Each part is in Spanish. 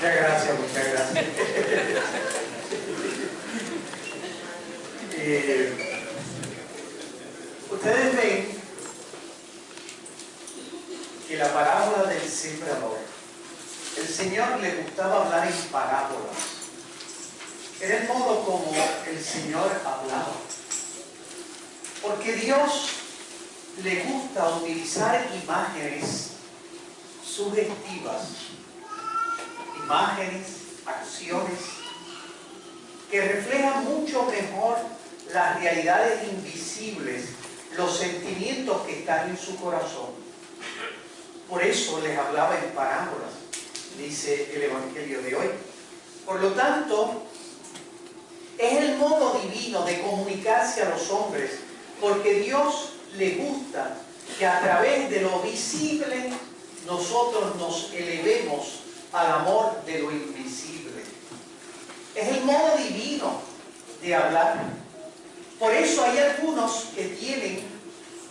Muchas gracias, muchas gracias. Ustedes ven que la parábola del sembrador, el Señor le gustaba hablar en parábolas. Era el modo como el Señor hablaba. Porque Dios le gusta utilizar imágenes sugestivas, imágenes, acciones, que reflejan mucho mejor las realidades invisibles, los sentimientos que están en su corazón. Por eso les hablaba en parábolas, dice el Evangelio de hoy. Por lo tanto, es el modo divino de comunicarse a los hombres, porque Dios le gusta que a través de lo visible nosotros nos elevemos al amor de lo invisible. Es el modo divino de hablar. Por eso hay algunos que tienen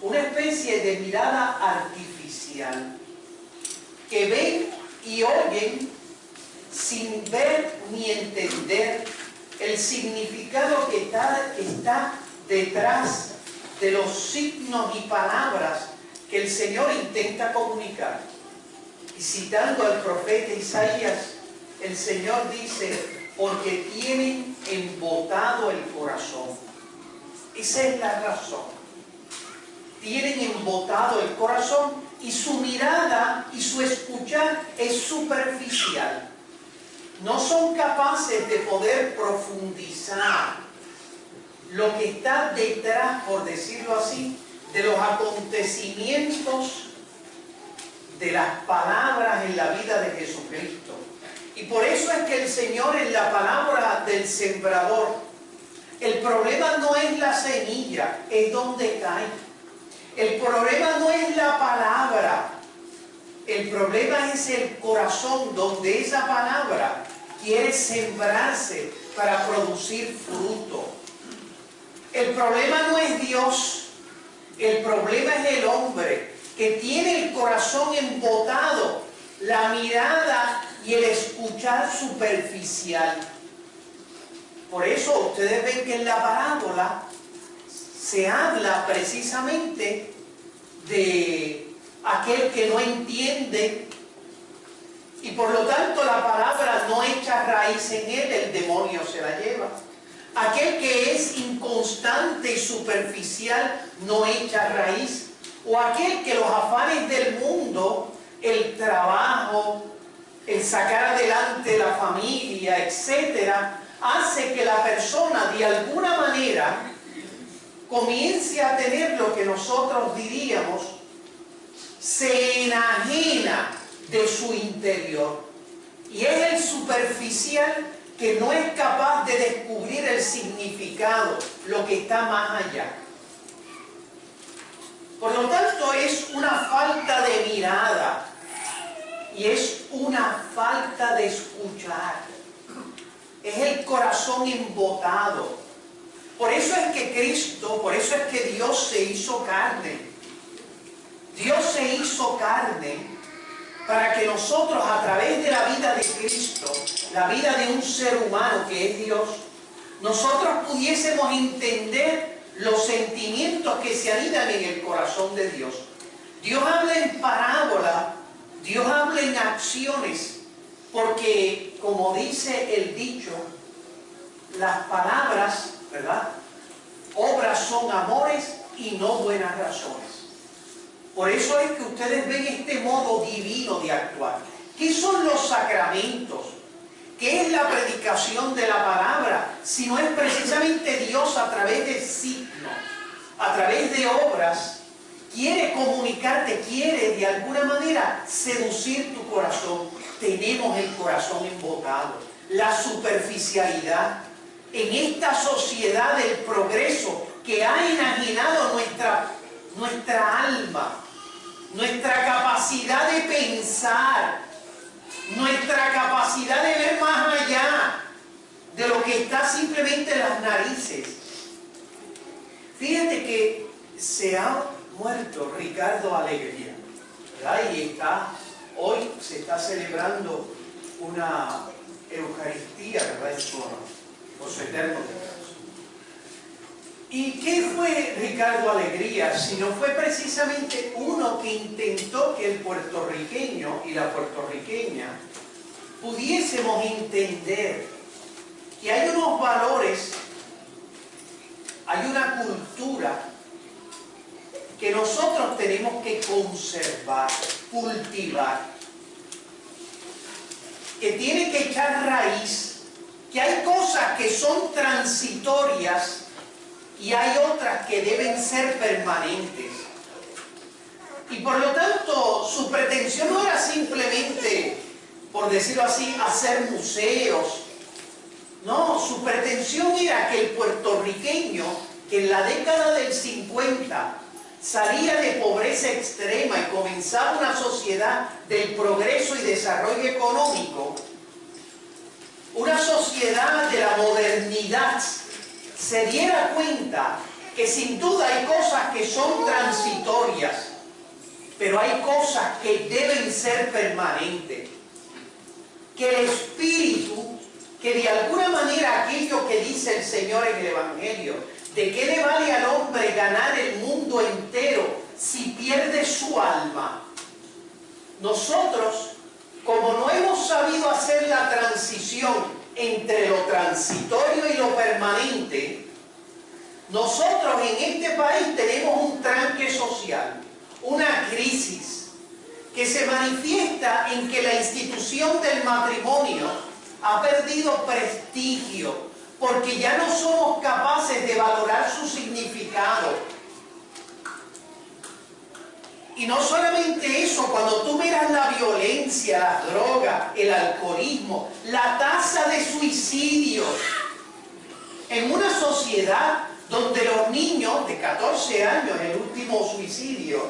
una especie de mirada artificial, que ven y oyen sin ver ni entender el significado que está detrás de los signos y palabras que el Señor intenta comunicar. Y citando al profeta Isaías, el Señor dice: porque tienen embotado el corazón. Esa es la razón. Tienen embotado el corazón y su mirada y su escuchar es superficial. No son capaces de poder profundizar lo que está detrás, por decirlo así, de los acontecimientos, de las palabras en la vida de Jesucristo. Y por eso es que el Señor, en la parábola del sembrador, el problema no es la semilla, es donde cae. El problema no es la palabra, el problema es el corazón donde esa palabra quiere sembrarse para producir fruto. El problema no es Dios, el problema es el hombre que tiene el corazón embotado, la mirada y el escuchar superficial. Por eso ustedes ven que en la parábola se habla precisamente de aquel que no entiende y por lo tanto la palabra no echa raíz en él, el demonio se la lleva. Aquel que es inconstante y superficial no echa raíz. O aquel que los afanes del mundo, el trabajo, el sacar adelante la familia, etcétera, hace que la persona de alguna manera comience a tener lo que nosotros diríamos, se enajena de su interior. Y es el superficial que no es capaz de descubrir el significado, lo que está más allá. Por lo tanto, es una falta de mirada y es una falta de escuchar. Es el corazón embotado. Por eso es que Cristo, por eso es que Dios se hizo carne. Dios se hizo carne para que nosotros, a través de la vida de Cristo, la vida de un ser humano que es Dios, nosotros pudiésemos entender los sentimientos que se anidan en el corazón de Dios. Dios habla en parábola, Dios habla en acciones, porque como dice el dicho, las palabras, ¿verdad? Obras son amores y no buenas razones. Por eso es que ustedes ven este modo divino de actuar. ¿Qué son los sacramentos? ¿Qué es la predicación de la palabra? Si no es precisamente Dios a través de signos, a través de obras, quiere comunicarte, quiere de alguna manera seducir tu corazón. Tenemos el corazón embotado, la superficialidad. En esta sociedad del progreso que ha enajenado nuestra alma, nuestra capacidad de pensar, nuestra capacidad de ver más allá de lo que está simplemente en las narices. Fíjate que se ha muerto Ricardo Alegría, ¿verdad? Y hoy se está celebrando una Eucaristía, ¿verdad? Por su eterno descanso. ¿Y qué fue Ricardo Alegría? Si no fue precisamente uno que intentó que el puertorriqueño y la puertorriqueña pudiésemos entender que hay unos valores, hay una cultura que nosotros tenemos que conservar, cultivar, que tiene que echar raíz, que hay cosas que son transitorias y hay otras que deben ser permanentes. Y por lo tanto, su pretensión no era simplemente, por decirlo así, hacer museos. No, su pretensión era que el puertorriqueño, que en la década del 50 salía de pobreza extrema y comenzaba una sociedad del progreso y desarrollo económico, una sociedad de la modernidad, se diera cuenta que sin duda hay cosas que son transitorias, pero hay cosas que deben ser permanentes. Que el espíritu, que de alguna manera aquello que dice el Señor en el Evangelio, ¿de qué le vale al hombre ganar el mundo entero si pierde su alma? Nosotros, como no hemos sabido hacer la transición entre lo transitorio y lo permanente, nosotros en este país tenemos un tranque social, una crisis que se manifiesta en que la institución del matrimonio ha perdido prestigio porque ya no somos capaces de valorar su significado. Y no solamente eso, cuando tú miras la violencia, las drogas, el alcoholismo, la tasa de suicidios, en una sociedad donde los niños de 14 años, el último suicidio,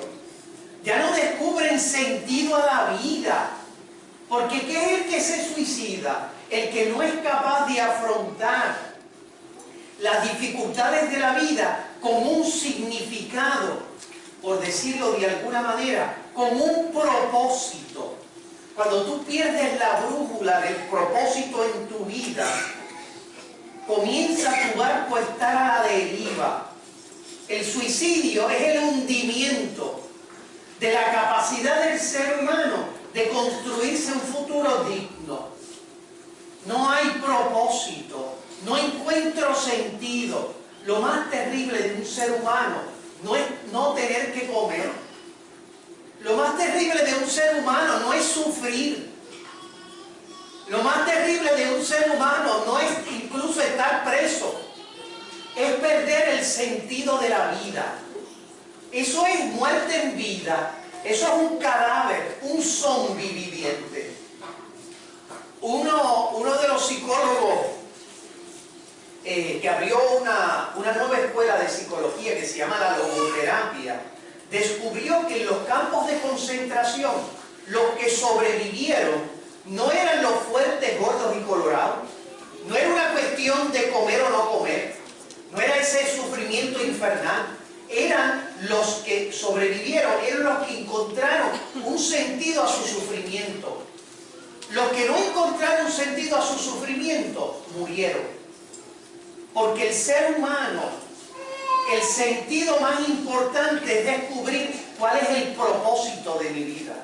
ya no descubren sentido a la vida. Porque ¿qué es el que se suicida? El que no es capaz de afrontar las dificultades de la vida con un significado, por decirlo de alguna manera, con un propósito. Cuando tú pierdes la brújula del propósito en tu vida, comienza tu barco a estar a la deriva. El suicidio es el hundimiento de la capacidad del ser humano de construirse un futuro digno. No hay propósito, no encuentro sentido. Lo más terrible de un ser humano no es no tener que comer. Lo más terrible de un ser humano no es sufrir. Lo más terrible de un ser humano no es incluso estar preso. Es perder el sentido de la vida. Eso es muerte en vida. Eso es un cadáver, un zombi viviente. Uno de los psicólogos que abrió una nueva escuela de psicología que se llama la logoterapia, descubrió que en los campos de concentración los que sobrevivieron no eran los fuertes, gordos y colorados. No era una cuestión de comer o no comer. No era ese sufrimiento infernal. Eran los que sobrevivieron, eran los que encontraron un sentido a su sufrimiento. Los que no encontraron sentido a su sufrimiento, murieron. Porque el ser humano, el sentido más importante es descubrir cuál es el propósito de mi vida.